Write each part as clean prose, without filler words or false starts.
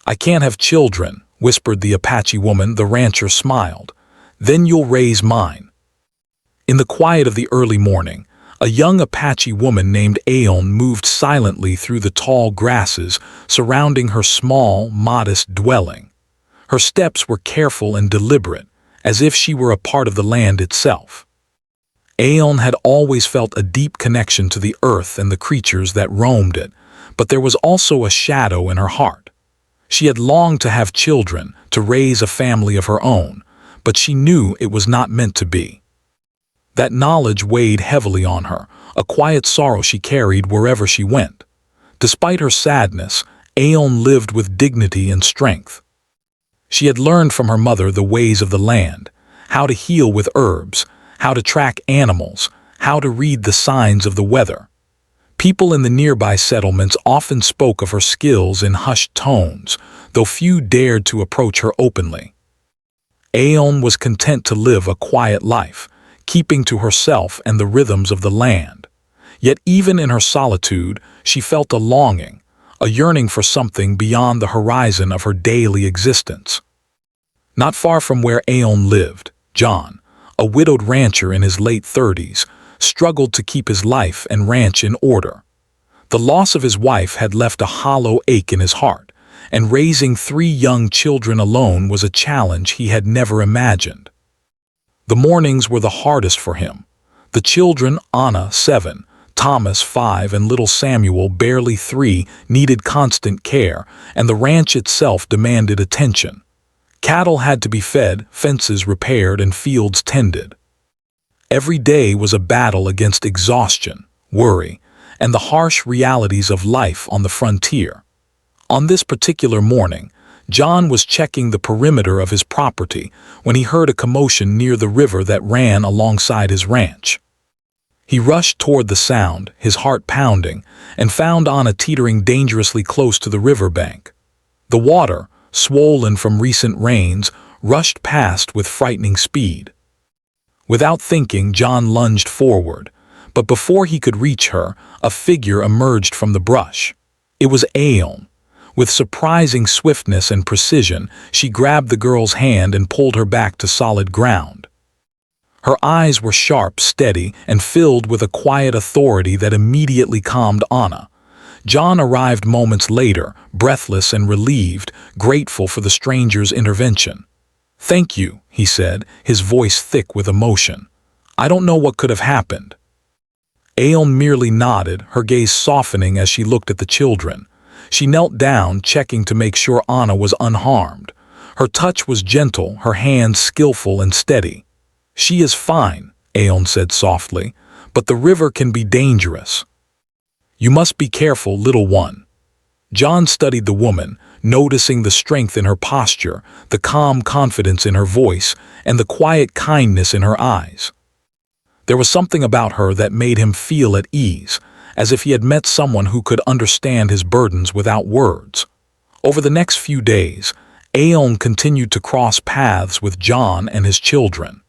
"I can't have children," whispered the Apache woman. The rancher smiled. "Then you'll raise mine." In the quiet of the early morning, a young Apache woman named Aeon moved silently through the tall grasses surrounding her small, modest dwelling. Her steps were careful and deliberate, as if she were a part of the land itself. Aeon had always felt a deep connection to the earth and the creatures that roamed it, but there was also a shadow in her heart. She had longed to have children, to raise a family of her own, but she knew it was not meant to be. That knowledge weighed heavily on her, a quiet sorrow she carried wherever she went. Despite her sadness, Aeon lived with dignity and strength. She had learned from her mother the ways of the land, how to heal with herbs, how to track animals, how to read the signs of the weather. People in the nearby settlements often spoke of her skills in hushed tones, though few dared to approach her openly. Aeon was content to live a quiet life, keeping to herself and the rhythms of the land. Yet even in her solitude, she felt a longing, a yearning for something beyond the horizon of her daily existence. Not far from where Aeon lived, John, a widowed rancher in his late 30s, struggled to keep his life and ranch in order. The loss of his wife had left a hollow ache in his heart, and raising 3 young children alone was a challenge he had never imagined. The mornings were the hardest for him. The children, Anna, 7, Thomas, 5, and little Samuel, barely 3, needed constant care, and the ranch itself demanded attention. Cattle had to be fed, fences repaired, and fields tended. Every day was a battle against exhaustion, worry, and the harsh realities of life on the frontier. On this particular morning, John was checking the perimeter of his property when he heard a commotion near the river that ran alongside his ranch. He rushed toward the sound, his heart pounding, and found Anna teetering dangerously close to the riverbank. The water, swollen from recent rains, rushed past with frightening speed. Without thinking, John lunged forward, but before he could reach her, a figure emerged from the brush. It was Aeon. With surprising swiftness and precision, she grabbed the girl's hand and pulled her back to solid ground. Her eyes were sharp, steady, and filled with a quiet authority that immediately calmed Anna. John arrived moments later, breathless and relieved, grateful for the stranger's intervention. "Thank you," he said, his voice thick with emotion. "I don't know what could have happened." Aeon merely nodded, her gaze softening as she looked at the children. She knelt down, checking to make sure Anna was unharmed. Her touch was gentle, her hands skillful and steady. "She is fine," Aeon said softly, "but the river can be dangerous. You must be careful, little one." John studied the woman, noticing the strength in her posture, the calm confidence in her voice, and the quiet kindness in her eyes. There was something about her that made him feel at ease, as if he had met someone who could understand his burdens without words. Over the next few days, Aeon continued to cross paths with John and his children.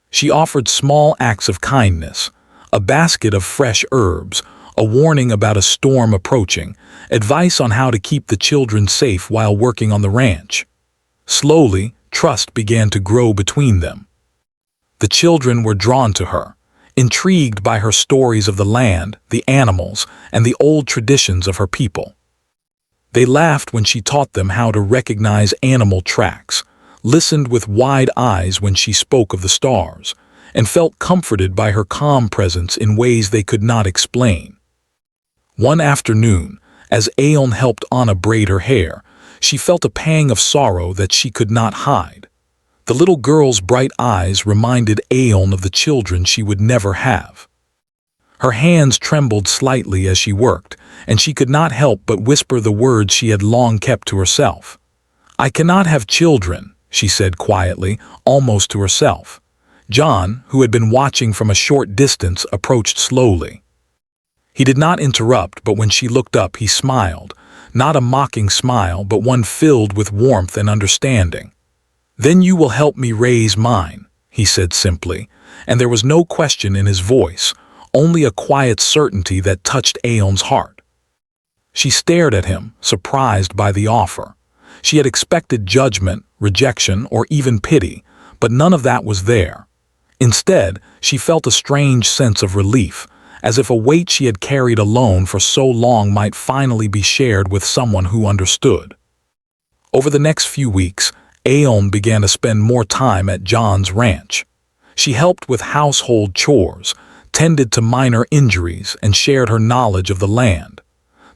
She offered small acts of kindness, a basket of fresh herbs, a warning about a storm approaching, advice on how to keep the children safe while working on the ranch. Slowly, trust began to grow between them. The children were drawn to her, intrigued by her stories of the land, the animals, and the old traditions of her people. They laughed when she taught them how to recognize animal tracks, listened with wide eyes when she spoke of the stars, and felt comforted by her calm presence in ways they could not explain. One afternoon, as Aeon helped Anna braid her hair, she felt a pang of sorrow that she could not hide. The little girl's bright eyes reminded Aeon of the children she would never have. Her hands trembled slightly as she worked, and she could not help but whisper the words she had long kept to herself. "I cannot have children," she said quietly, almost to herself. John, who had been watching from a short distance, approached slowly. He did not interrupt, but when she looked up, he smiled, not a mocking smile, but one filled with warmth and understanding. "Then you will help me raise mine," he said simply, and there was no question in his voice, only a quiet certainty that touched Aeon's heart. She stared at him, surprised by the offer. She had expected judgment, rejection, or even pity, but none of that was there. Instead, she felt a strange sense of relief, as if a weight she had carried alone for so long might finally be shared with someone who understood. Over the next few weeks, Aeon began to spend more time at John's ranch. She helped with household chores, tended to minor injuries, and shared her knowledge of the land.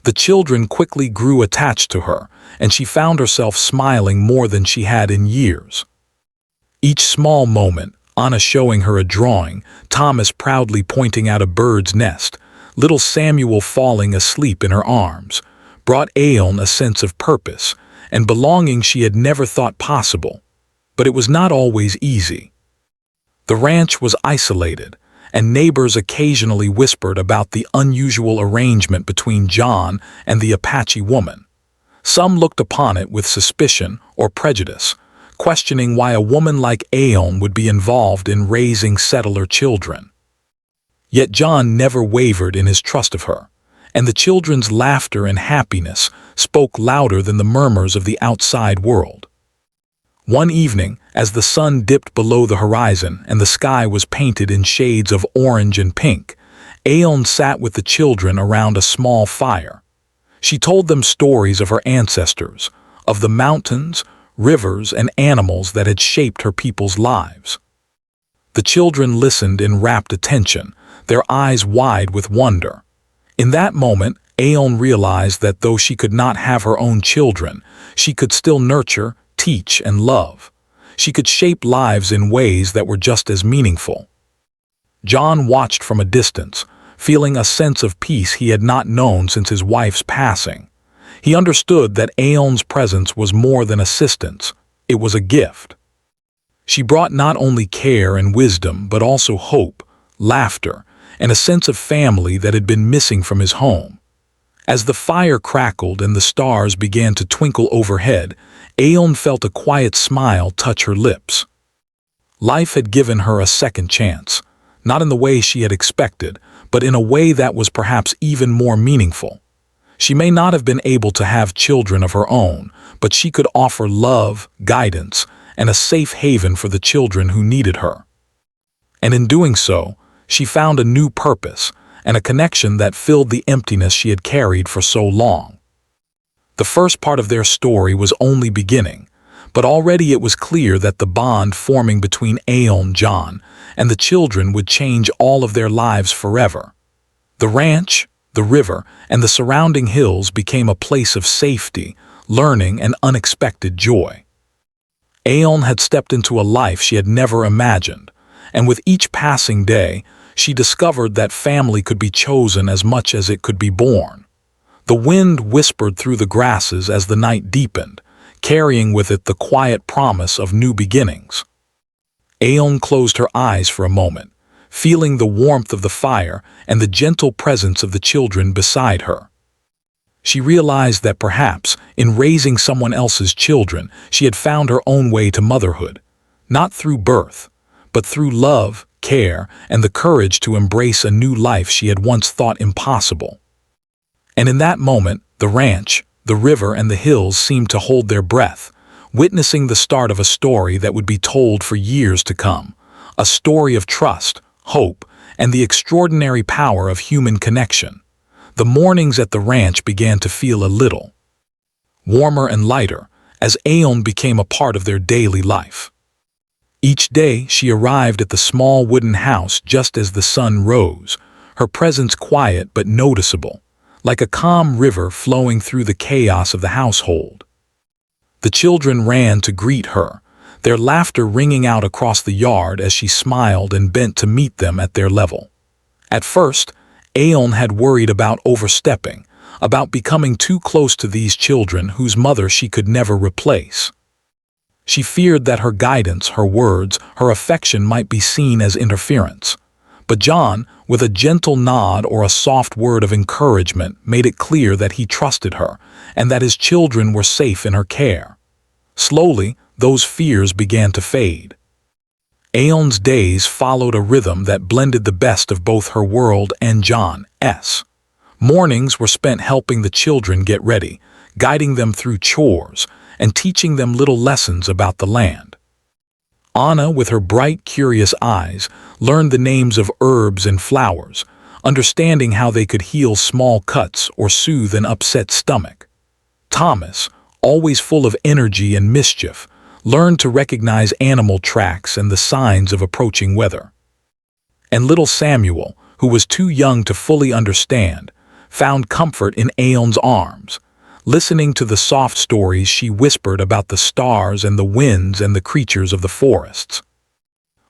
The children quickly grew attached to her, and she found herself smiling more than she had in years. Each small moment, Anna showing her a drawing, Thomas proudly pointing out a bird's nest, little Samuel falling asleep in her arms, brought Aeon a sense of purpose and belonging she had never thought possible. But it was not always easy. The ranch was isolated, and neighbors occasionally whispered about the unusual arrangement between John and the Apache woman. Some looked upon it with suspicion or prejudice, questioning why a woman like Aeon would be involved in raising settler children. Yet John never wavered in his trust of her, and the children's laughter and happiness spoke louder than the murmurs of the outside world. One evening, as the sun dipped below the horizon and the sky was painted in shades of orange and pink, Aeon sat with the children around a small fire. She told them stories of her ancestors, of the mountains, rivers, and animals that had shaped her people's lives. The children listened in rapt attention, their eyes wide with wonder. In that moment, Aeon realized that though she could not have her own children, she could still nurture, teach, and love. She could shape lives in ways that were just as meaningful. John watched from a distance, feeling a sense of peace he had not known since his wife's passing. He understood that Aeon's presence was more than assistance, it was a gift. She brought not only care and wisdom, but also hope, laughter, and a sense of family that had been missing from his home. As the fire crackled and the stars began to twinkle overhead, Aeon felt a quiet smile touch her lips. Life had given her a second chance, not in the way she had expected, but in a way that was perhaps even more meaningful. She may not have been able to have children of her own, but she could offer love, guidance, and a safe haven for the children who needed her. And in doing so, she found a new purpose and a connection that filled the emptiness she had carried for so long. The first part of their story was only beginning, but already it was clear that the bond forming between Aeon, John, and the children would change all of their lives forever. The ranch, the river, and the surrounding hills became a place of safety, learning, and unexpected joy. Aeon had stepped into a life she had never imagined, and with each passing day, she discovered that family could be chosen as much as it could be born. The wind whispered through the grasses as the night deepened, carrying with it the quiet promise of new beginnings. Aeon closed her eyes for a moment, feeling the warmth of the fire and the gentle presence of the children beside her. She realized that perhaps, in raising someone else's children, she had found her own way to motherhood, not through birth, but through love, care, and the courage to embrace a new life she had once thought impossible. And in that moment, the ranch, the river, and the hills seemed to hold their breath, witnessing the start of a story that would be told for years to come, a story of trust, hope, and the extraordinary power of human connection. The mornings at the ranch began to feel a little warmer and lighter as Aeon became a part of their daily life. Each day she arrived at the small wooden house just as the sun rose, her presence quiet but noticeable, like a calm river flowing through the chaos of the household. The children ran to greet her, their laughter ringing out across the yard as she smiled and bent to meet them at their level. At first, Aeon had worried about overstepping, about becoming too close to these children whose mother she could never replace. She feared that her guidance, her words, her affection might be seen as interference. But John, with a gentle nod or a soft word of encouragement, made it clear that he trusted her and that his children were safe in her care. Slowly, those fears began to fade. Aeon's days followed a rhythm that blended the best of both her world and John's. Mornings were spent helping the children get ready, guiding them through chores, and teaching them little lessons about the land. Anna, with her bright, curious eyes, learned the names of herbs and flowers, understanding how they could heal small cuts or soothe an upset stomach. Thomas, always full of energy and mischief, learned to recognize animal tracks and the signs of approaching weather. And little Samuel, who was too young to fully understand, found comfort in Aeon's arms, listening to the soft stories she whispered about the stars and the winds and the creatures of the forests.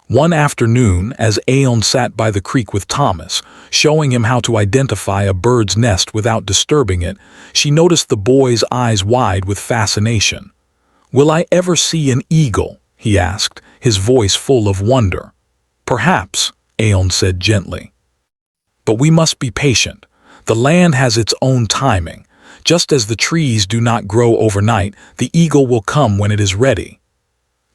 One afternoon, as Aeon sat by the creek with Thomas, showing him how to identify a bird's nest without disturbing it, she noticed the boy's eyes wide with fascination. "Will I ever see an eagle?" he asked, his voice full of wonder. "Perhaps," Aeon said gently. "But we must be patient. The land has its own timing. Just as the trees do not grow overnight, the eagle will come when it is ready."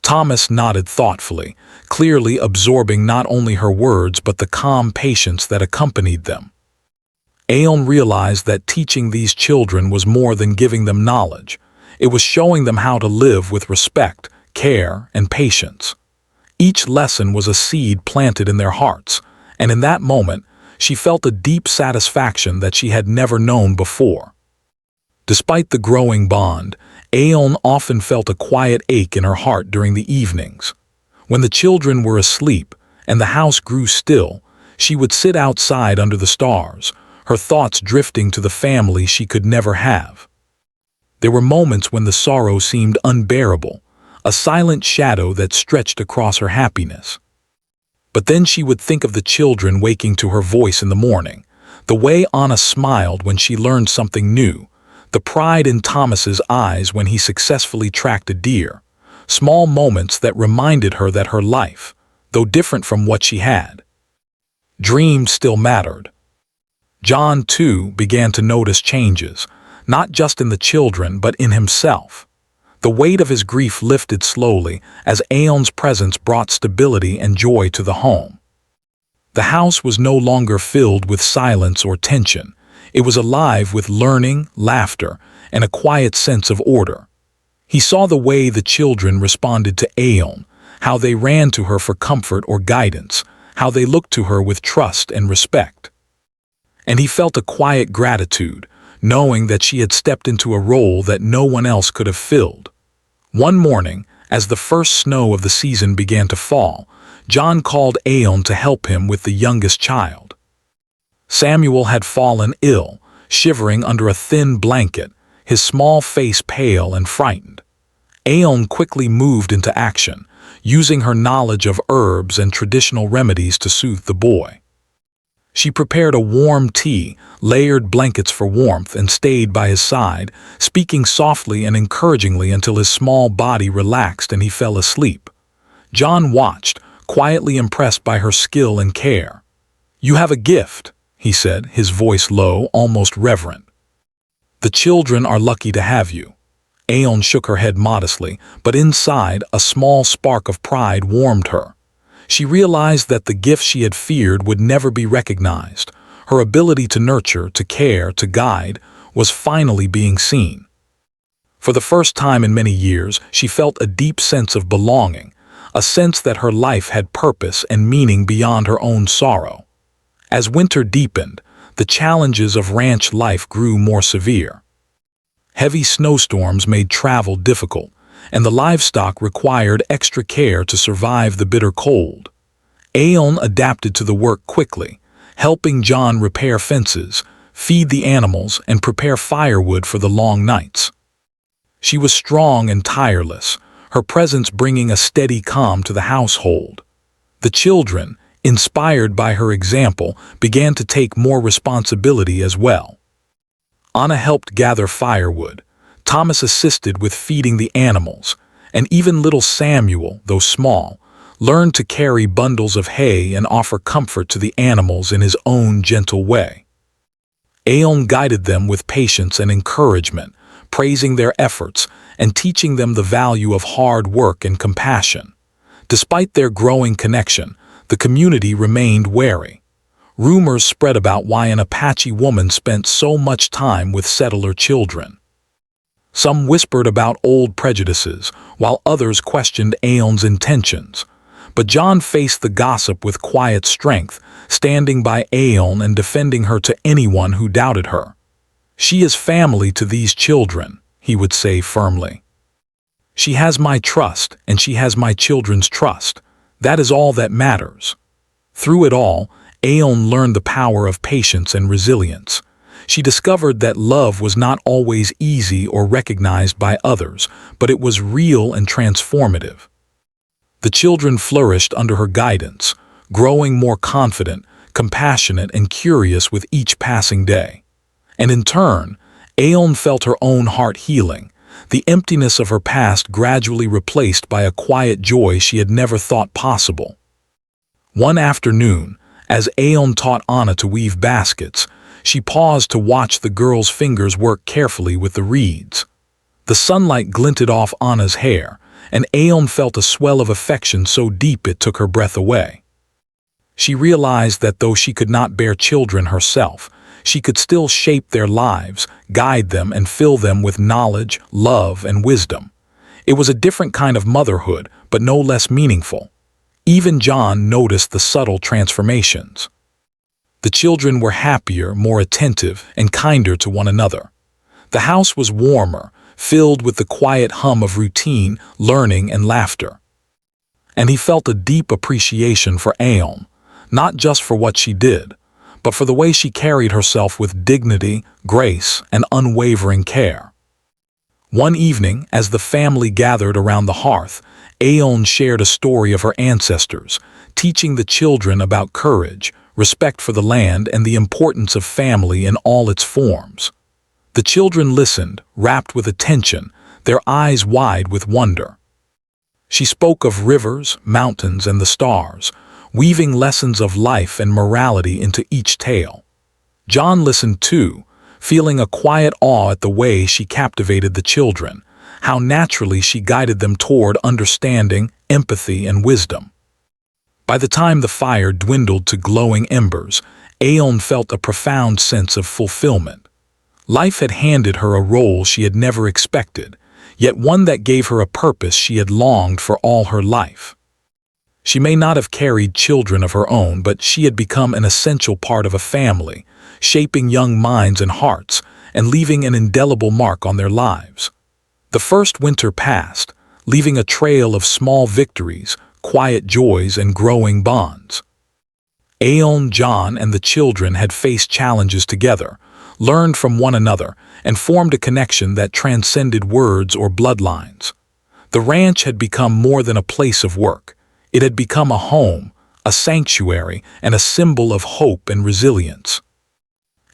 Thomas nodded thoughtfully, clearly absorbing not only her words but the calm patience that accompanied them. Aeon realized that teaching these children was more than giving them knowledge. It was showing them how to live with respect, care, and patience. Each lesson was a seed planted in their hearts, and in that moment, she felt a deep satisfaction that she had never known before. Despite the growing bond, Aeon often felt a quiet ache in her heart during the evenings. When the children were asleep and the house grew still, she would sit outside under the stars, her thoughts drifting to the family she could never have. There were moments when the sorrow seemed unbearable, a silent shadow that stretched across her happiness. But then she would think of the children waking to her voice in the morning, the way Anna smiled when she learned something new, the pride in Thomas's eyes when he successfully tracked a deer, small moments that reminded her that her life, though different from what she had, dreamed still mattered. John, too, began to notice changes, not just in the children but in himself. The weight of his grief lifted slowly as Aeon's presence brought stability and joy to the home. The house was no longer filled with silence or tension. It was alive with learning, laughter, and a quiet sense of order. He saw the way the children responded to Aeon, how they ran to her for comfort or guidance, how they looked to her with trust and respect. And he felt a quiet gratitude, knowing that she had stepped into a role that no one else could have filled. One morning, as the first snow of the season began to fall, John called Aeon to help him with the youngest child. Samuel had fallen ill, shivering under a thin blanket, his small face pale and frightened. Aeon quickly moved into action, using her knowledge of herbs and traditional remedies to soothe the boy. She prepared a warm tea, layered blankets for warmth, and stayed by his side, speaking softly and encouragingly until his small body relaxed and he fell asleep. John watched, quietly impressed by her skill and care. "You have a gift," he said, his voice low, almost reverent. "The children are lucky to have you." Aeon shook her head modestly, but inside, a small spark of pride warmed her. She realized that the gift she had feared would never be recognized. Her ability to nurture, to care, to guide, was finally being seen. For the first time in many years, she felt a deep sense of belonging, a sense that her life had purpose and meaning beyond her own sorrow. As winter deepened, the challenges of ranch life grew more severe. Heavy snowstorms made travel difficult, and the livestock required extra care to survive the bitter cold. Aeon adapted to the work quickly, helping John repair fences, feed the animals, and prepare firewood for the long nights. She was strong and tireless, her presence bringing a steady calm to the household. The children, inspired by her example, began to take more responsibility as well. Anna helped gather firewood, Thomas assisted with feeding the animals, and even little Samuel, though small, learned to carry bundles of hay and offer comfort to the animals in his own gentle way. Aeon guided them with patience and encouragement, praising their efforts and teaching them the value of hard work and compassion. Despite their growing connection, the community remained wary. Rumors spread about why an Apache woman spent so much time with settler children. Some whispered about old prejudices, while others questioned Aeon's intentions. But John faced the gossip with quiet strength, standing by Aeon and defending her to anyone who doubted her. "She is family to these children," he would say firmly. "She has my trust, and she has my children's trust. That is all that matters." Through it all, Aeon learned the power of patience and resilience. She discovered that love was not always easy or recognized by others, but it was real and transformative. The children flourished under her guidance, growing more confident, compassionate, and curious with each passing day. And in turn, Aeon felt her own heart healing, the emptiness of her past gradually replaced by a quiet joy she had never thought possible. One afternoon, as Aeon taught Anna to weave baskets, she paused to watch the girl's fingers work carefully with the reeds. The sunlight glinted off Anna's hair, and Aeon felt a swell of affection so deep it took her breath away. She realized that though she could not bear children herself, she could still shape their lives, guide them, and fill them with knowledge, love, and wisdom. It was a different kind of motherhood, but no less meaningful. Even John noticed the subtle transformations. The children were happier, more attentive, and kinder to one another. The house was warmer, filled with the quiet hum of routine, learning, and laughter. And he felt a deep appreciation for Aeon, not just for what she did, but for the way she carried herself with dignity, grace, and unwavering care. One evening, as the family gathered around the hearth, Aeon shared a story of her ancestors, teaching the children about courage, respect for the land, and the importance of family in all its forms. The children listened, rapt with attention, their eyes wide with wonder. She spoke of rivers, mountains, and the stars, weaving lessons of life and morality into each tale. John listened too, feeling a quiet awe at the way she captivated the children, how naturally she guided them toward understanding, empathy, and wisdom. By the time the fire dwindled to glowing embers, Aeon felt a profound sense of fulfillment. Life had handed her a role she had never expected, yet one that gave her a purpose she had longed for all her life. She may not have carried children of her own, but she had become an essential part of a family, shaping young minds and hearts, and leaving an indelible mark on their lives. The first winter passed, leaving a trail of small victories, quiet joys, and growing bonds. Aeon, John, and the children had faced challenges together, learned from one another, and formed a connection that transcended words or bloodlines. The ranch had become more than a place of work. It had become a home, a sanctuary, and a symbol of hope and resilience.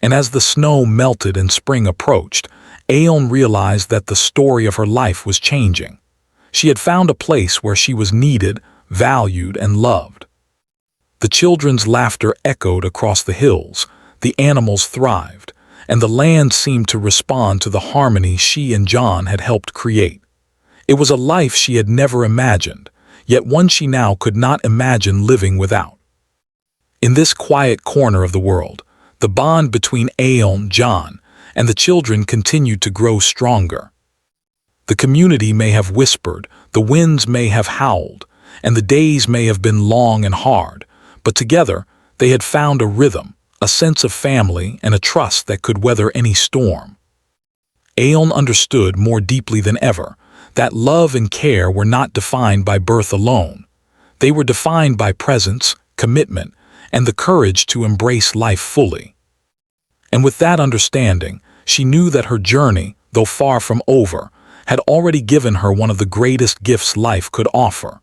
And as the snow melted and spring approached, Aeon realized that the story of her life was changing. She had found a place where she was needed, valued, and loved. The children's laughter echoed across the hills, the animals thrived, and the land seemed to respond to the harmony she and John had helped create. It was a life she had never imagined, yet one she now could not imagine living without. In this quiet corner of the world, the bond between Aeon, John, and the children continued to grow stronger. The community may have whispered, the winds may have howled, and the days may have been long and hard, but together they had found a rhythm, a sense of family, and a trust that could weather any storm. Aeon understood more deeply than ever that love and care were not defined by birth alone. They were defined by presence, commitment, and the courage to embrace life fully. And with that understanding, she knew that her journey, though far from over, had already given her one of the greatest gifts life could offer: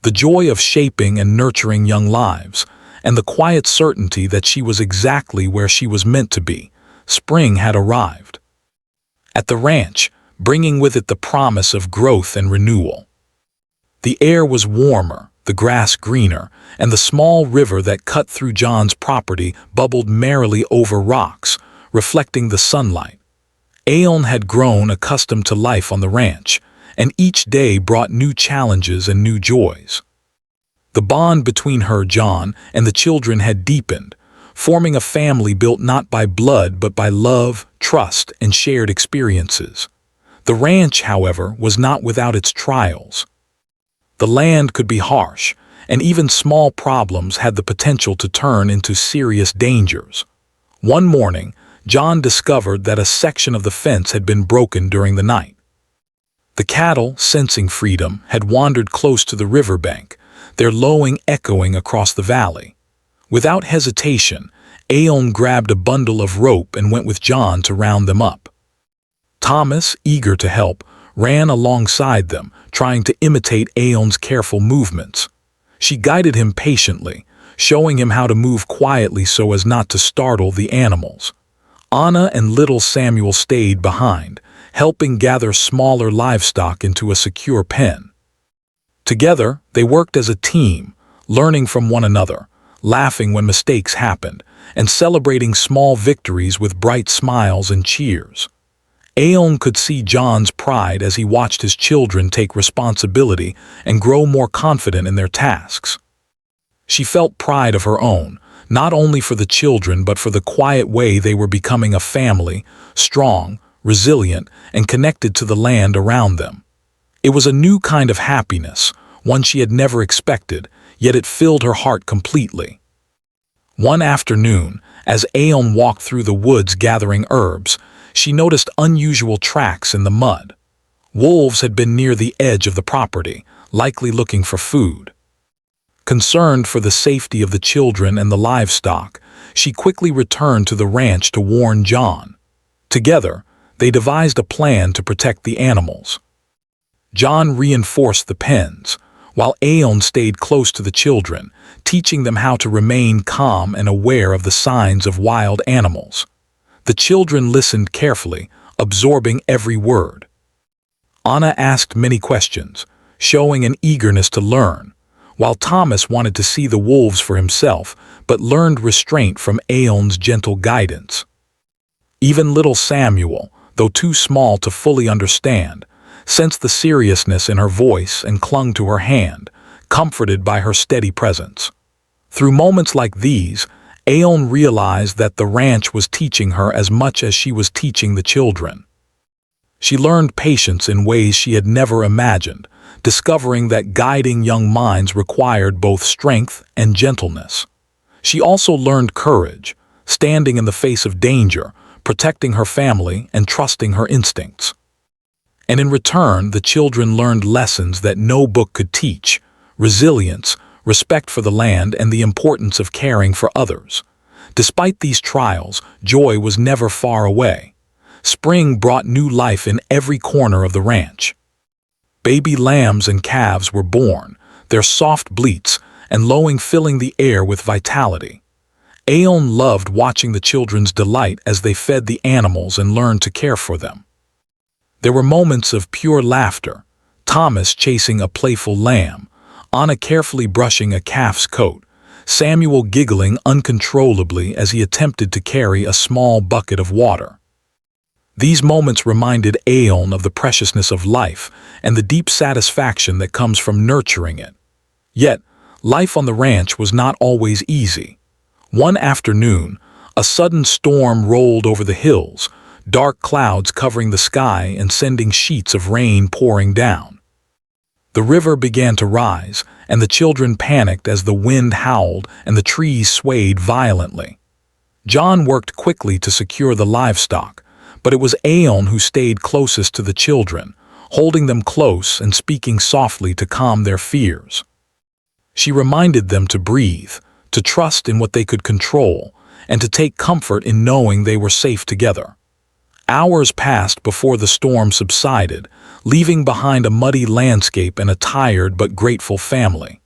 the joy of shaping and nurturing young lives, and the quiet certainty that she was exactly where she was meant to be. Spring had arrived. At the ranch, bringing with it the promise of growth and renewal. The air was warmer, the grass greener, and the small river that cut through John's property bubbled merrily over rocks, reflecting the sunlight. Aeon had grown accustomed to life on the ranch, and each day brought new challenges and new joys. The bond between her, John, and the children had deepened, forming a family built not by blood but by love, trust, and shared experiences. The ranch, however, was not without its trials. The land could be harsh, and even small problems had the potential to turn into serious dangers. One morning, John discovered that a section of the fence had been broken during the night. The cattle, sensing freedom, had wandered close to the riverbank, their lowing echoing across the valley. Without hesitation, Aeon grabbed a bundle of rope and went with John to round them up. Thomas, eager to help, ran alongside them, trying to imitate Aeon's careful movements. She guided him patiently, showing him how to move quietly so as not to startle the animals. Anna and little Samuel stayed behind, helping gather smaller livestock into a secure pen. Together, they worked as a team, learning from one another, laughing when mistakes happened, and celebrating small victories with bright smiles and cheers. Aeon could see John's pride as he watched his children take responsibility and grow more confident in their tasks. She felt pride of her own, not only for the children but for the quiet way they were becoming a family, strong, resilient, and connected to the land around them. It was a new kind of happiness, one she had never expected, yet it filled her heart completely. One afternoon, as Aeon walked through the woods gathering herbs, she noticed unusual tracks in the mud. Wolves had been near the edge of the property, likely looking for food. Concerned for the safety of the children and the livestock, she quickly returned to the ranch to warn John. Together, they devised a plan to protect the animals. John reinforced the pens, while Aeon stayed close to the children, teaching them how to remain calm and aware of the signs of wild animals. The children listened carefully, absorbing every word. Anna asked many questions, showing an eagerness to learn, while Thomas wanted to see the wolves for himself, but learned restraint from Aeon's gentle guidance. Even little Samuel, though too small to fully understand, sensed the seriousness in her voice and clung to her hand, comforted by her steady presence. Through moments like these, Aeon realized that the ranch was teaching her as much as she was teaching the children. She learned patience in ways she had never imagined, discovering that guiding young minds required both strength and gentleness. She also learned courage, standing in the face of danger, protecting her family and trusting her instincts. And in return, the children learned lessons that no book could teach: resilience, respect for the land, and the importance of caring for others. Despite these trials, joy was never far away. Spring brought new life in every corner of the ranch. Baby lambs and calves were born, their soft bleats and lowing filling the air with vitality. Aeon loved watching the children's delight as they fed the animals and learned to care for them. There were moments of pure laughter, Thomas chasing a playful lamb, Anna carefully brushing a calf's coat, Samuel giggling uncontrollably as he attempted to carry a small bucket of water. These moments reminded Aeon of the preciousness of life and the deep satisfaction that comes from nurturing it. Yet, life on the ranch was not always easy. One afternoon, a sudden storm rolled over the hills, dark clouds covering the sky and sending sheets of rain pouring down. The river began to rise, and the children panicked as the wind howled and the trees swayed violently. John worked quickly to secure the livestock, but it was Aeon who stayed closest to the children, holding them close and speaking softly to calm their fears. She reminded them to breathe, to trust in what they could control, and to take comfort in knowing they were safe together. Hours passed before the storm subsided, leaving behind a muddy landscape and a tired but grateful family.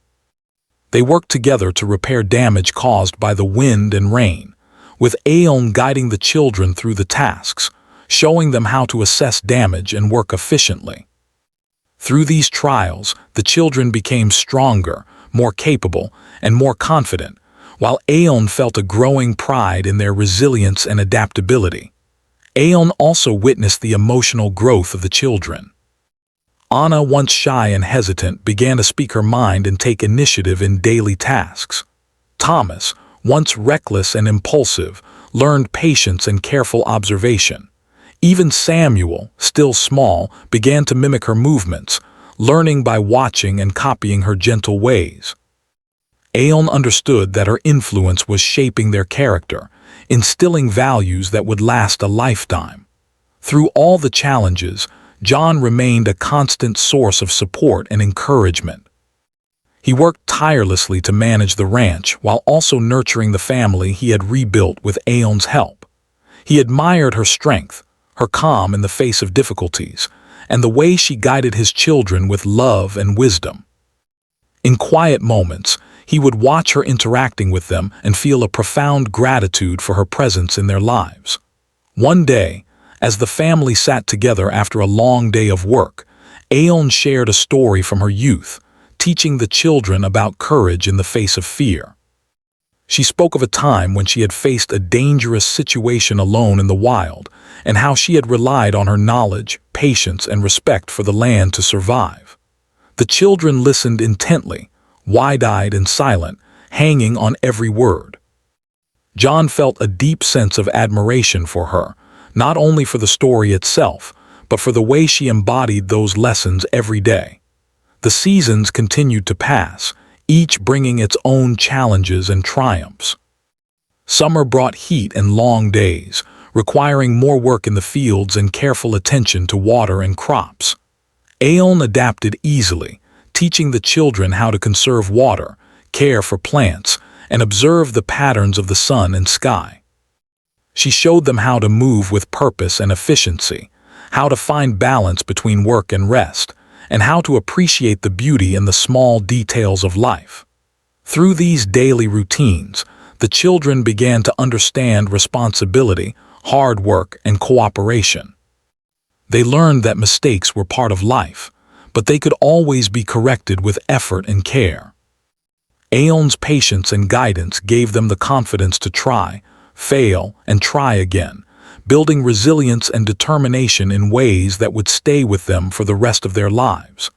They worked together to repair damage caused by the wind and rain, with Aeon guiding the children through the tasks, showing them how to assess damage and work efficiently. Through these trials, the children became stronger, more capable, and more confident, while Aeon felt a growing pride in their resilience and adaptability. Aeon also witnessed the emotional growth of the children. Anna, once shy and hesitant, began to speak her mind and take initiative in daily tasks. Thomas, once reckless and impulsive, learned patience and careful observation. Even Samuel, still small, began to mimic her movements, learning by watching and copying her gentle ways. Aeon understood that her influence was shaping their character, instilling values that would last a lifetime. Through all the challenges, John remained a constant source of support and encouragement. He worked tirelessly to manage the ranch while also nurturing the family he had rebuilt with Aeon's help. He admired her strength, her calm in the face of difficulties, and the way she guided his children with love and wisdom. In quiet moments, he would watch her interacting with them and feel a profound gratitude for her presence in their lives. One day, as the family sat together after a long day of work, Aeon shared a story from her youth, teaching the children about courage in the face of fear. She spoke of a time when she had faced a dangerous situation alone in the wild, and how she had relied on her knowledge, patience, and respect for the land to survive. The children listened intently, wide-eyed and silent, hanging on every word. John felt a deep sense of admiration for her, not only for the story itself, but for the way she embodied those lessons every day. The seasons continued to pass, each bringing its own challenges and triumphs. Summer brought heat and long days, requiring more work in the fields and careful attention to water and crops. Aeon adapted easily, teaching the children how to conserve water, care for plants, and observe the patterns of the sun and sky. She showed them how to move with purpose and efficiency, how to find balance between work and rest, and how to appreciate the beauty in the small details of life. Through these daily routines, the children began to understand responsibility, hard work, and cooperation. They learned that mistakes were part of life, but they could always be corrected with effort and care. Aeon's patience and guidance gave them the confidence to try, fail, and try again, building resilience and determination in ways that would stay with them for the rest of their lives.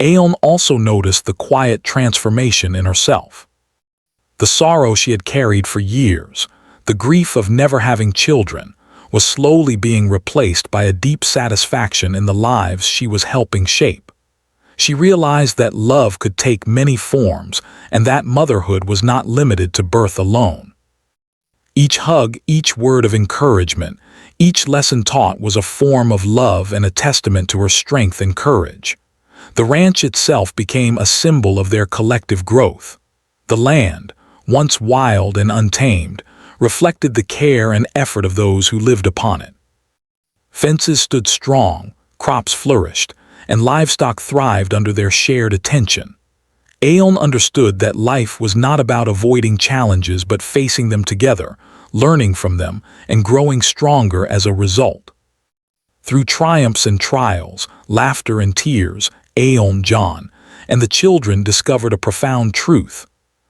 Aeon also noticed the quiet transformation in herself. The sorrow she had carried for years, the grief of never having children, was slowly being replaced by a deep satisfaction in the lives she was helping shape. She realized that love could take many forms and that motherhood was not limited to birth alone. Each hug, each word of encouragement, each lesson taught was a form of love and a testament to her strength and courage. The ranch itself became a symbol of their collective growth. The land, once wild and untamed, reflected the care and effort of those who lived upon it. Fences stood strong, crops flourished, and livestock thrived under their shared attention. Aeon understood that life was not about avoiding challenges but facing them together, learning from them, and growing stronger as a result. Through triumphs and trials, laughter and tears, Aeon, John, and the children discovered a profound truth.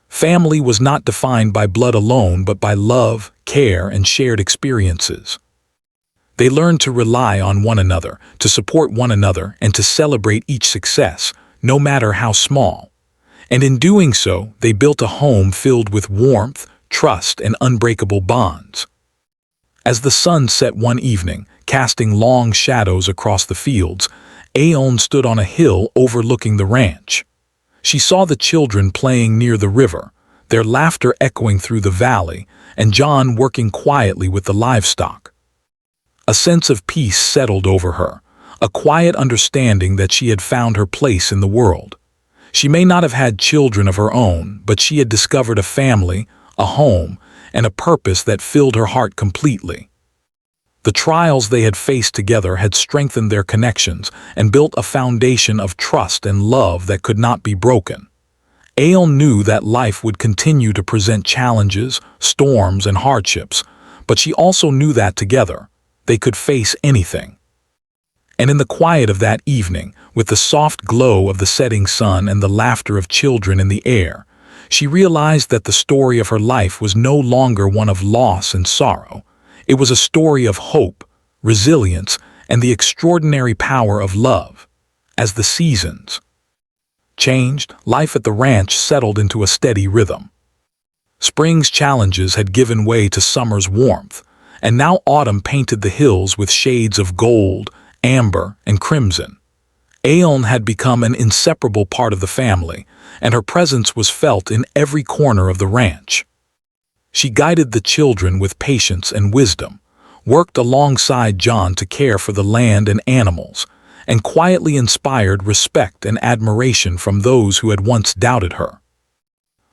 Family was not defined by blood alone but by love, care, and shared experiences. They learned to rely on one another, to support one another, and to celebrate each success, no matter how small. And in doing so, they built a home filled with warmth, trust, and unbreakable bonds. As the sun set one evening, casting long shadows across the fields, Aeon stood on a hill overlooking the ranch. She saw the children playing near the river, their laughter echoing through the valley, and John working quietly with the livestock. A sense of peace settled over her, a quiet understanding that she had found her place in the world. She may not have had children of her own, but she had discovered a family, a home, and a purpose that filled her heart completely. The trials they had faced together had strengthened their connections and built a foundation of trust and love that could not be broken. Aeon knew that life would continue to present challenges, storms, and hardships, but she also knew that together, they could face anything. And in the quiet of that evening, with the soft glow of the setting sun and the laughter of children in the air, she realized that the story of her life was no longer one of loss and sorrow. It was a story of hope, resilience, and the extraordinary power of love. As the seasons changed, life at the ranch settled into a steady rhythm. Spring's challenges had given way to summer's warmth, and now autumn painted the hills with shades of gold, amber, and crimson. Aeon had become an inseparable part of the family, and her presence was felt in every corner of the ranch. She guided the children with patience and wisdom, worked alongside John to care for the land and animals, and quietly inspired respect and admiration from those who had once doubted her.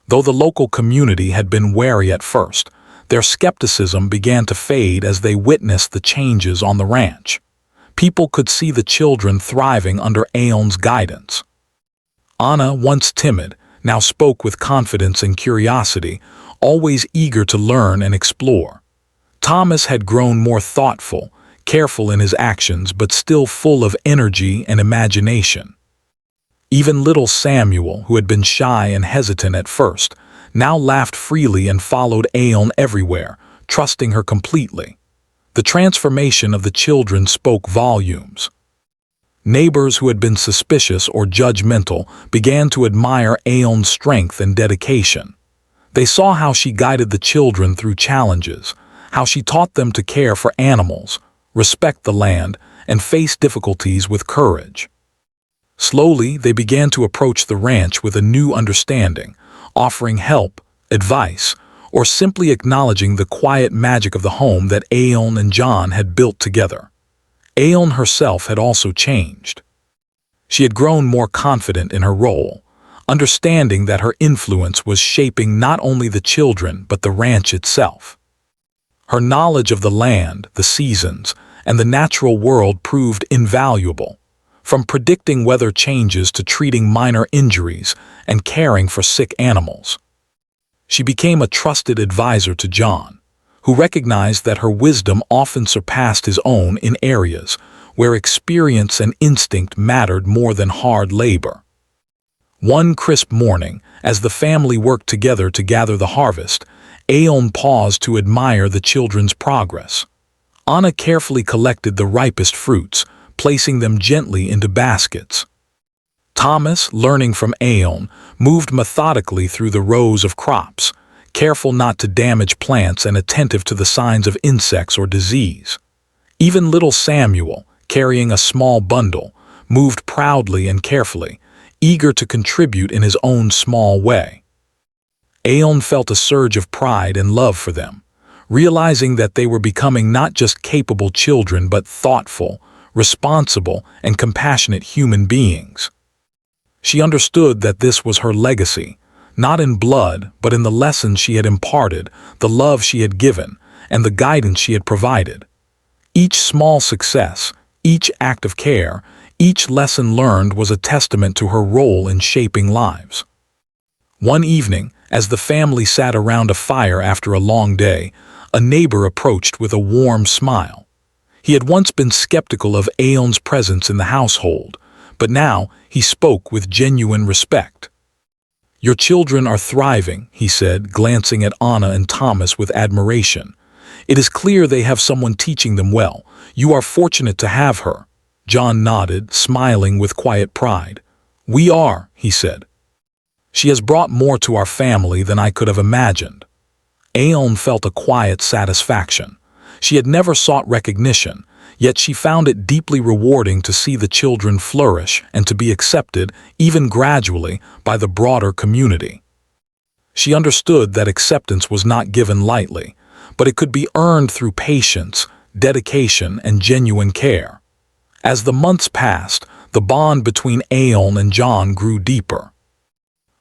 Though the local community had been wary at first, their skepticism began to fade as they witnessed the changes on the ranch. People could see the children thriving under Aeon's guidance. Anna, once timid, now spoke with confidence and curiosity, always eager to learn and explore. Thomas had grown more thoughtful, careful in his actions, but still full of energy and imagination. Even little Samuel, who had been shy and hesitant at first, now laughed freely and followed Aeon everywhere, trusting her completely. The transformation of the children spoke volumes. Neighbors who had been suspicious or judgmental began to admire Aeon's strength and dedication. They saw how she guided the children through challenges, how she taught them to care for animals, respect the land, and face difficulties with courage. Slowly, they began to approach the ranch with a new understanding, offering help, advice, or simply acknowledging the quiet magic of the home that Aeon and John had built together. Aeon herself had also changed. She had grown more confident in her role, understanding that her influence was shaping not only the children but the ranch itself. Her knowledge of the land, the seasons, and the natural world proved invaluable, from predicting weather changes to treating minor injuries and caring for sick animals. She became a trusted advisor to John, who recognized that her wisdom often surpassed his own in areas where experience and instinct mattered more than hard labor. One crisp morning, as the family worked together to gather the harvest, Aeon paused to admire the children's progress. Anna carefully collected the ripest fruits, placing them gently into baskets. Thomas, learning from Aeon, moved methodically through the rows of crops, careful not to damage plants and attentive to the signs of insects or disease. Even little Samuel, carrying a small bundle, moved proudly and carefully, eager to contribute in his own small way. Aeon felt a surge of pride and love for them, realizing that they were becoming not just capable children but thoughtful, responsible, and compassionate human beings. She understood that this was her legacy, not in blood, but in the lessons she had imparted, the love she had given, and the guidance she had provided. Each small success, each act of care, each lesson learned was a testament to her role in shaping lives. One evening, as the family sat around a fire after a long day, a neighbor approached with a warm smile. He had once been skeptical of Aeon's presence in the household, but now he spoke with genuine respect. "Your children are thriving," he said, glancing at Anna and Thomas with admiration. "It is clear they have someone teaching them well. You are fortunate to have her." John nodded, smiling with quiet pride. "We are," he said. "She has brought more to our family than I could have imagined." Aeon felt a quiet satisfaction. She had never sought recognition, yet she found it deeply rewarding to see the children flourish and to be accepted, even gradually, by the broader community. She understood that acceptance was not given lightly, but it could be earned through patience, dedication, and genuine care. As the months passed, the bond between Aeon and John grew deeper.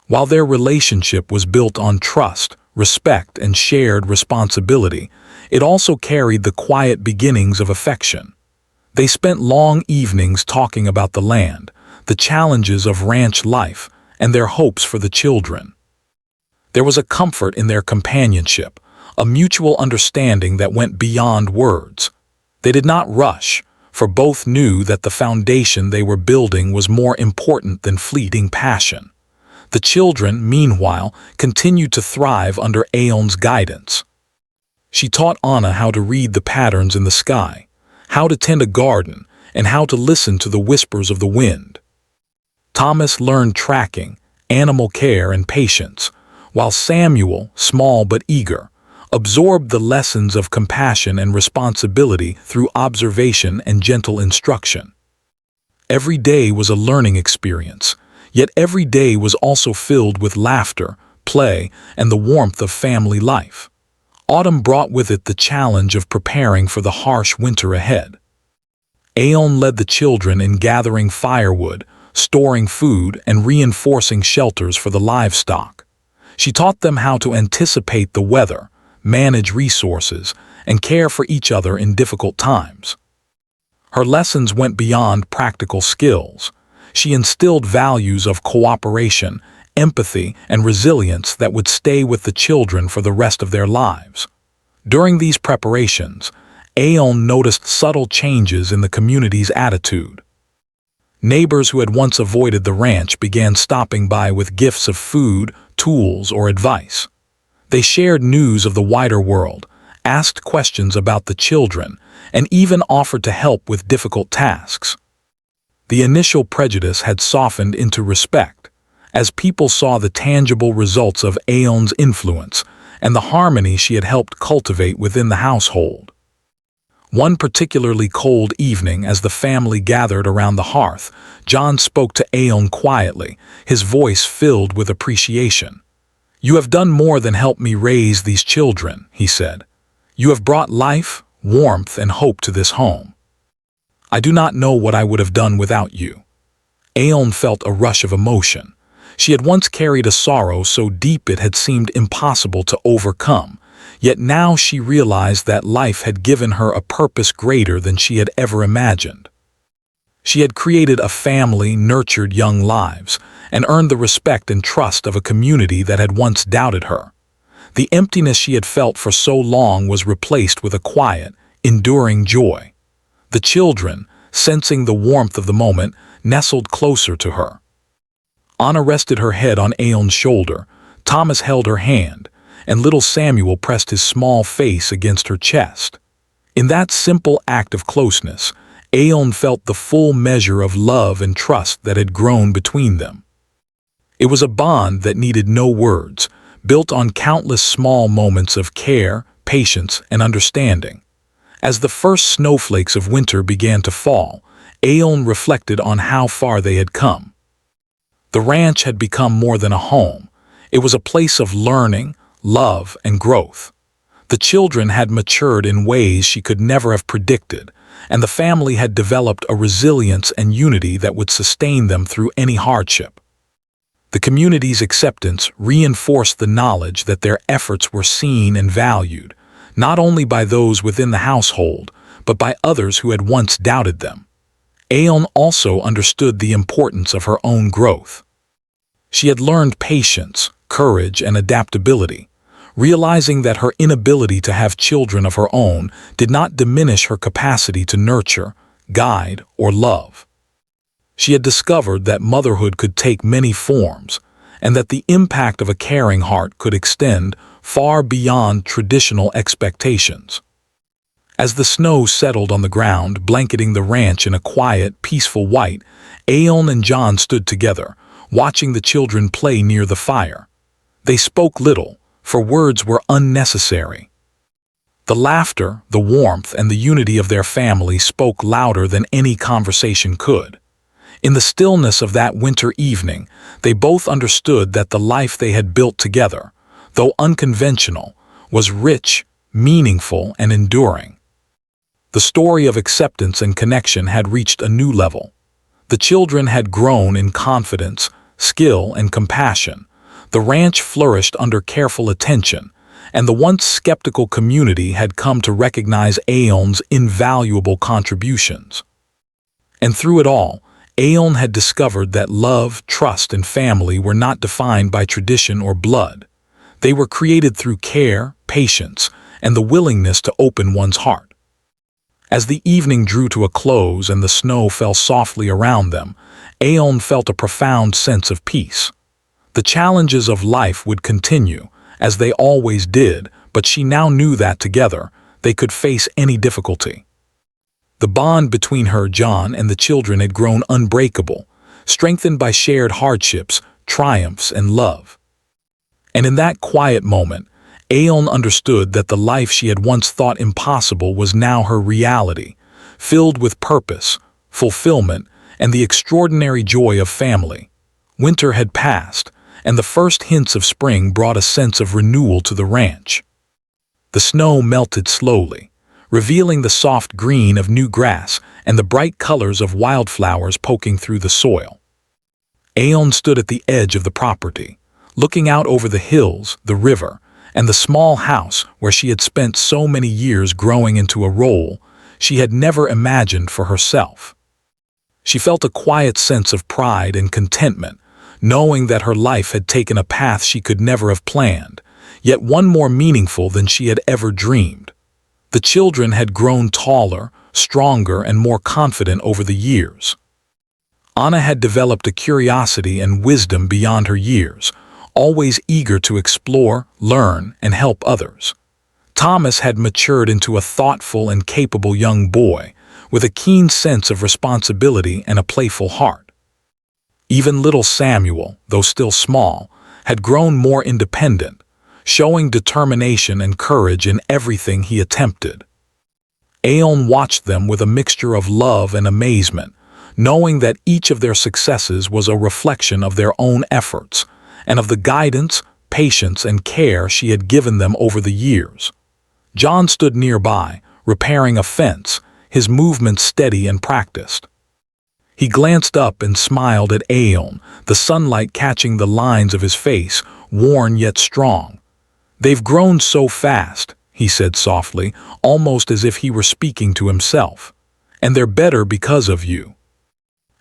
While their relationship was built on trust, respect, and shared responsibility, it also carried the quiet beginnings of affection. They spent long evenings talking about the land, the challenges of ranch life, and their hopes for the children. There was a comfort in their companionship, a mutual understanding that went beyond words. They did not rush, for both knew that the foundation they were building was more important than fleeting passion. The children, meanwhile, continued to thrive under Aeon's guidance. She taught Anna how to read the patterns in the sky, how to tend a garden, and how to listen to the whispers of the wind. Thomas learned tracking, animal care, and patience, while Samuel, small but eager, absorbed the lessons of compassion and responsibility through observation and gentle instruction. Every day was a learning experience, yet every day was also filled with laughter, play, and the warmth of family life. Autumn brought with it the challenge of preparing for the harsh winter ahead. Aeon led the children in gathering firewood, storing food, and reinforcing shelters for the livestock. She taught them how to anticipate the weather, manage resources, and care for each other in difficult times. Her lessons went beyond practical skills. She instilled values of cooperation, empathy, and resilience that would stay with the children for the rest of their lives. During these preparations, Aeon noticed subtle changes in the community's attitude. Neighbors who had once avoided the ranch began stopping by with gifts of food, tools, or advice. They shared news of the wider world, asked questions about the children, and even offered to help with difficult tasks. The initial prejudice had softened into respect, as people saw the tangible results of Aeon's influence and the harmony she had helped cultivate within the household. One particularly cold evening, as the family gathered around the hearth, John spoke to Aeon quietly, his voice filled with appreciation. "You have done more than help me raise these children," he said. "You have brought life, warmth, and hope to this home. I do not know what I would have done without you." Aeon felt a rush of emotion. She had once carried a sorrow so deep it had seemed impossible to overcome, yet now she realized that life had given her a purpose greater than she had ever imagined. She had created a family, nurtured young lives, and earned the respect and trust of a community that had once doubted her. The emptiness she had felt for so long was replaced with a quiet, enduring joy. The children, sensing the warmth of the moment, nestled closer to her. Anna rested her head on Aeon's shoulder, Thomas held her hand, and little Samuel pressed his small face against her chest. In that simple act of closeness, Aeon felt the full measure of love and trust that had grown between them. It was a bond that needed no words, built on countless small moments of care, patience, and understanding. As the first snowflakes of winter began to fall, Aeon reflected on how far they had come. The ranch had become more than a home. It was a place of learning, love, and growth. The children had matured in ways she could never have predicted, and the family had developed a resilience and unity that would sustain them through any hardship. The community's acceptance reinforced the knowledge that their efforts were seen and valued, not only by those within the household, but by others who had once doubted them. Aeon also understood the importance of her own growth. She had learned patience, courage, and adaptability, realizing that her inability to have children of her own did not diminish her capacity to nurture, guide, or love. She had discovered that motherhood could take many forms, and that the impact of a caring heart could extend far beyond traditional expectations. As the snow settled on the ground, blanketing the ranch in a quiet, peaceful white, Aeon and John stood together, watching the children play near the fire. They spoke little, for words were unnecessary. The laughter, the warmth, and the unity of their family spoke louder than any conversation could. In the stillness of that winter evening, they both understood that the life they had built together, though unconventional, was rich, meaningful, and enduring. The story of acceptance and connection had reached a new level. The children had grown in confidence, skill, and compassion. The ranch flourished under careful attention, and the once skeptical community had come to recognize Aeon's invaluable contributions. And through it all, Aeon had discovered that love, trust, and family were not defined by tradition or blood. They were created through care, patience, and the willingness to open one's heart. As the evening drew to a close and the snow fell softly around them, Aeon felt a profound sense of peace. The challenges of life would continue, as they always did, but she now knew that together, they could face any difficulty. The bond between her, John, and the children had grown unbreakable, strengthened by shared hardships, triumphs, and love. And in that quiet moment, Aeon understood that the life she had once thought impossible was now her reality, filled with purpose, fulfillment, and the extraordinary joy of family. Winter had passed, and the first hints of spring brought a sense of renewal to the ranch. The snow melted slowly, revealing the soft green of new grass and the bright colors of wildflowers poking through the soil. Aeon stood at the edge of the property, looking out over the hills, the river, and the small house where she had spent so many years growing into a role she had never imagined for herself. She felt a quiet sense of pride and contentment, knowing that her life had taken a path she could never have planned, yet one more meaningful than she had ever dreamed. The children had grown taller, stronger, and more confident over the years. Anna had developed a curiosity and wisdom beyond her years, always eager to explore, learn, and help others. Thomas had matured into a thoughtful and capable young boy, with a keen sense of responsibility and a playful heart. Even little Samuel, though still small, had grown more independent, showing determination and courage in everything he attempted. Aeon watched them with a mixture of love and amazement, knowing that each of their successes was a reflection of their own efforts, and of the guidance, patience, and care she had given them over the years. John stood nearby, repairing a fence, his movements steady and practiced. He glanced up and smiled at Aeon, the sunlight catching the lines of his face, worn yet strong. "They've grown so fast," he said softly, almost as if he were speaking to himself. "And they're better because of you."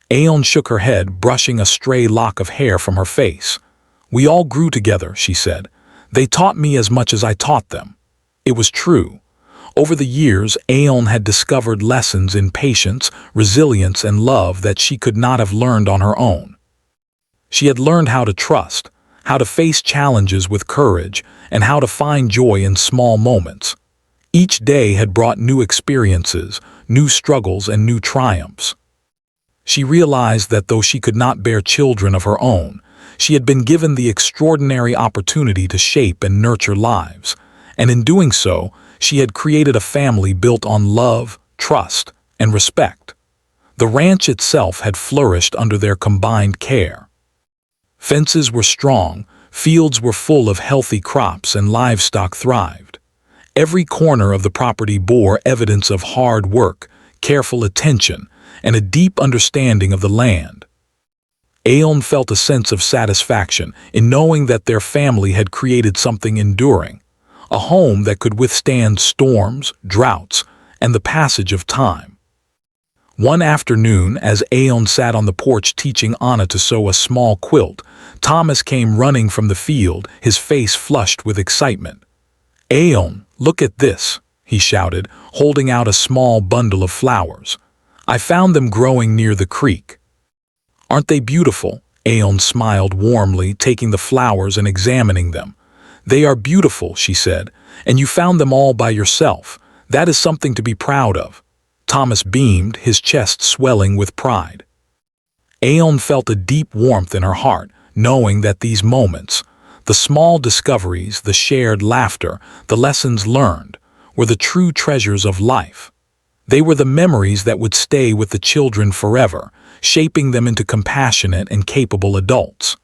Aeon shook her head, brushing a stray lock of hair from her face. "We all grew together," she said. "They taught me as much as I taught them." It was true. Over the years, Aeon had discovered lessons in patience, resilience, and love that she could not have learned on her own. She had learned how to trust, how to face challenges with courage, and how to find joy in small moments. Each day had brought new experiences, new struggles, and new triumphs. She realized that though she could not bear children of her own, she had been given the extraordinary opportunity to shape and nurture lives, and in doing so, she had created a family built on love, trust, and respect. The ranch itself had flourished under their combined care. Fences were strong, fields were full of healthy crops, and livestock thrived. Every corner of the property bore evidence of hard work, careful attention, and a deep understanding of the land. Aeon felt a sense of satisfaction in knowing that their family had created something enduring, a home that could withstand storms, droughts, and the passage of time. One afternoon, as Aeon sat on the porch teaching Anna to sew a small quilt, Thomas came running from the field, his face flushed with excitement. "Aeon, look at this," he shouted, holding out a small bundle of flowers. "I found them growing near the creek." "Aren't they beautiful?" Aeon smiled warmly, taking the flowers and examining them. "They are beautiful," she said, "and you found them all by yourself. That is something to be proud of." Thomas beamed, his chest swelling with pride. Aeon felt a deep warmth in her heart, knowing that these moments, the small discoveries, the shared laughter, the lessons learned, were the true treasures of life. They were the memories that would stay with the children forever, shaping them into compassionate and capable adults.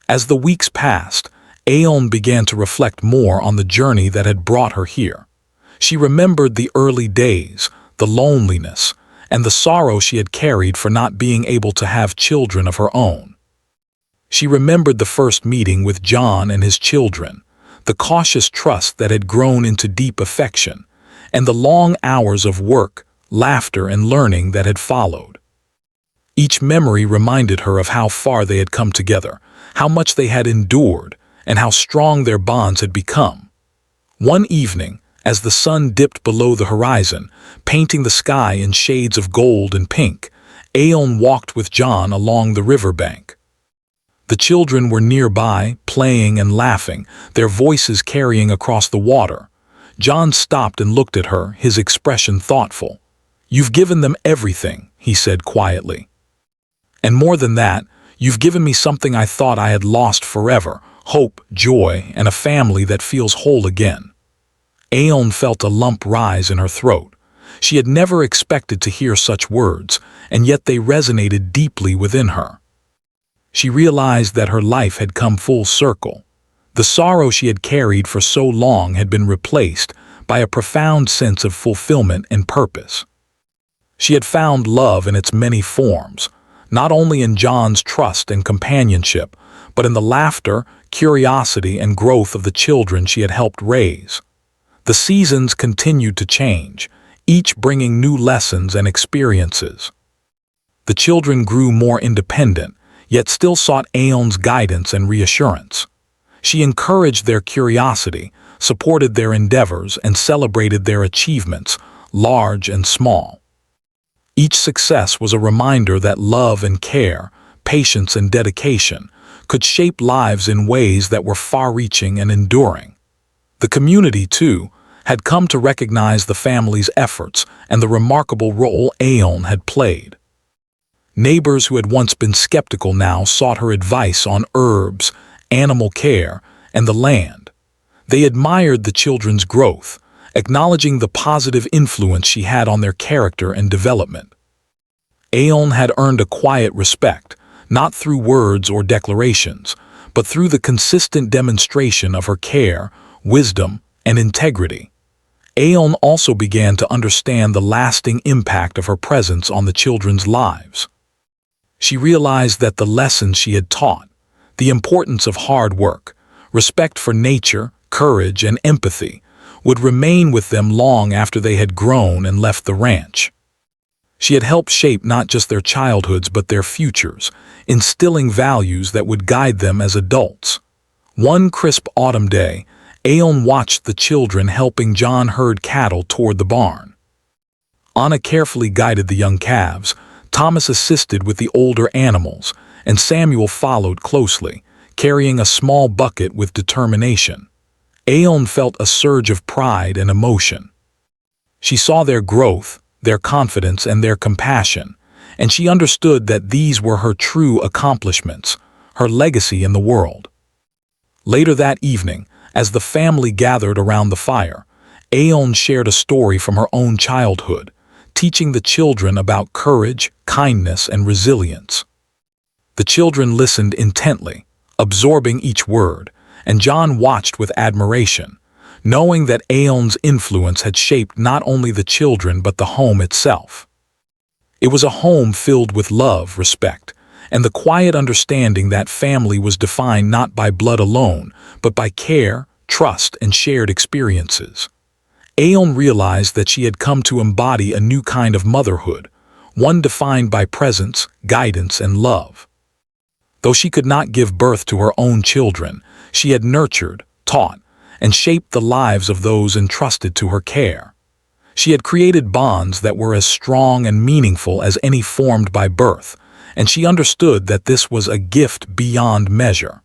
As the weeks passed, Aeon began to reflect more on the journey that had brought her here. She remembered the early days, the loneliness, and the sorrow she had carried for not being able to have children of her own. She remembered the first meeting with John and his children, the cautious trust that had grown into deep affection, and the long hours of work, laughter, and learning that had followed. Each memory reminded her of how far they had come together, how much they had endured, and how strong their bonds had become. One evening, as the sun dipped below the horizon, painting the sky in shades of gold and pink, Aeon walked with John along the riverbank. The children were nearby, playing and laughing, their voices carrying across the water. John stopped and looked at her, his expression thoughtful. "You've given them everything," he said quietly. "And more than that, you've given me something I thought I had lost forever, hope, joy, and a family that feels whole again. Aeon felt a lump rise in her throat. She had never expected to hear such words, and yet they resonated deeply within her. She realized that her life had come full circle. The sorrow she had carried for so long had been replaced by a profound sense of fulfillment and purpose. She had found love in its many forms, not only in John's trust and companionship, but in the laughter, curiosity, and growth of the children she had helped raise. The seasons continued to change, each bringing new lessons and experiences. The children grew more independent, yet still sought Aeon's guidance and reassurance. She encouraged their curiosity, supported their endeavors, and celebrated their achievements, large and small. Each success was a reminder that love and care, patience and dedication, could shape lives in ways that were far-reaching and enduring. The community, too, had come to recognize the family's efforts and the remarkable role Aeon had played. Neighbors who had once been skeptical now sought her advice on herbs, animal care, and the land. They admired the children's growth, acknowledging the positive influence she had on their character and development. Aeon had earned a quiet respect, not through words or declarations, but through the consistent demonstration of her care, wisdom, and integrity. Aeon also began to understand the lasting impact of her presence on the children's lives. She realized that the lessons she had taught, the importance of hard work, respect for nature, courage, and empathy, would remain with them long after they had grown and left the ranch. She had helped shape not just their childhoods but their futures, instilling values that would guide them as adults. One crisp autumn day, Aeon watched the children helping John herd cattle toward the barn. Anna carefully guided the young calves, Thomas assisted with the older animals, and Samuel followed closely, carrying a small bucket with determination. Aeon felt a surge of pride and emotion. She saw their growth, their confidence, and their compassion, and she understood that these were her true accomplishments, her legacy in the world. Later that evening, as the family gathered around the fire, Aeon shared a story from her own childhood, teaching the children about courage, kindness, and resilience. The children listened intently, absorbing each word, and John watched with admiration, knowing that Aeon's influence had shaped not only the children but the home itself. It was a home filled with love, respect, and the quiet understanding that family was defined not by blood alone, but by care, trust, and shared experiences. Aeon realized that she had come to embody a new kind of motherhood, one defined by presence, guidance, and love. Though she could not give birth to her own children, she had nurtured, taught, and shaped the lives of those entrusted to her care. She had created bonds that were as strong and meaningful as any formed by birth, and she understood that this was a gift beyond measure.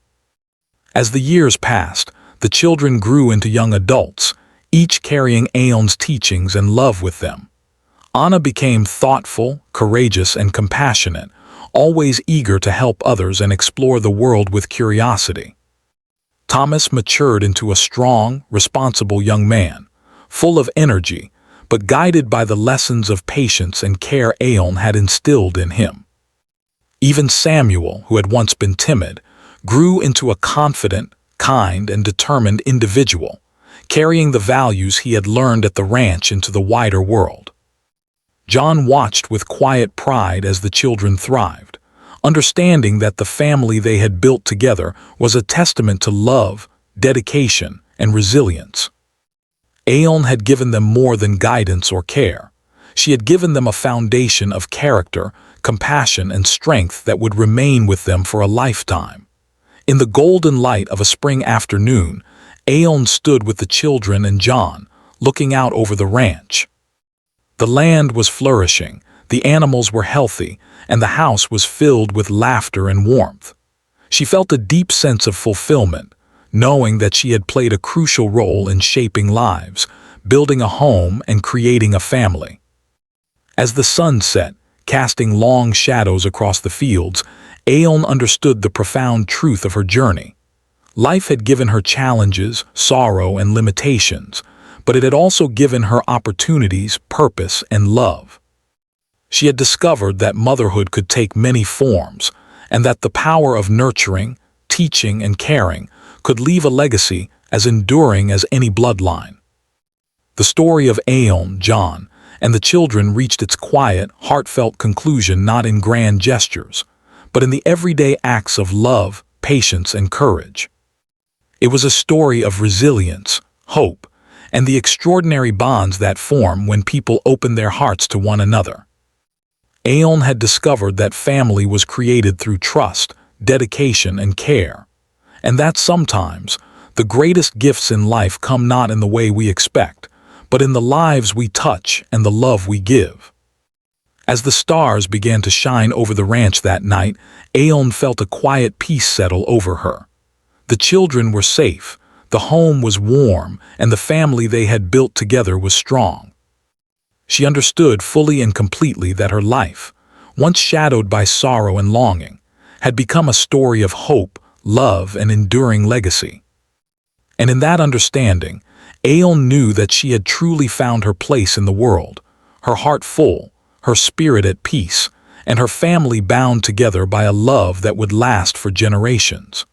As the years passed, the children grew into young adults, each carrying Aeon's teachings and love with them. Anna became thoughtful, courageous, and compassionate, always eager to help others and explore the world with curiosity. Thomas matured into a strong, responsible young man, full of energy, but guided by the lessons of patience and care Aeon had instilled in him. Even Samuel, who had once been timid, grew into a confident, kind, and determined individual, carrying the values he had learned at the ranch into the wider world. John watched with quiet pride as the children thrived, understanding that the family they had built together was a testament to love, dedication, and resilience. Aeon had given them more than guidance or care. She had given them a foundation of character, compassion, and strength that would remain with them for a lifetime. In the golden light of a spring afternoon, Aeon stood with the children and John, looking out over the ranch. The land was flourishing, the animals were healthy, and the house was filled with laughter and warmth. She felt a deep sense of fulfillment, knowing that she had played a crucial role in shaping lives, building a home, and creating a family. As the sun set, casting long shadows across the fields, Aeon understood the profound truth of her journey. Life had given her challenges, sorrow, and limitations, but it had also given her opportunities, purpose, and love. She had discovered that motherhood could take many forms, and that the power of nurturing, teaching, and caring could leave a legacy as enduring as any bloodline. The story of Aeon, John, and the children reached its quiet, heartfelt conclusion not in grand gestures, but in the everyday acts of love, patience, and courage. It was a story of resilience, hope, and the extraordinary bonds that form when people open their hearts to one another. Aeon had discovered that family was created through trust, dedication, and care, and that sometimes the greatest gifts in life come not in the way we expect, but in the lives we touch and the love we give. As the stars began to shine over the ranch that night, Aeon felt a quiet peace settle over her. The children were safe, the home was warm, and the family they had built together was strong. She understood fully and completely that her life, once shadowed by sorrow and longing, had become a story of hope, love, and enduring legacy. And in that understanding, Aeon knew that she had truly found her place in the world, her heart full, her spirit at peace, and her family bound together by a love that would last for generations.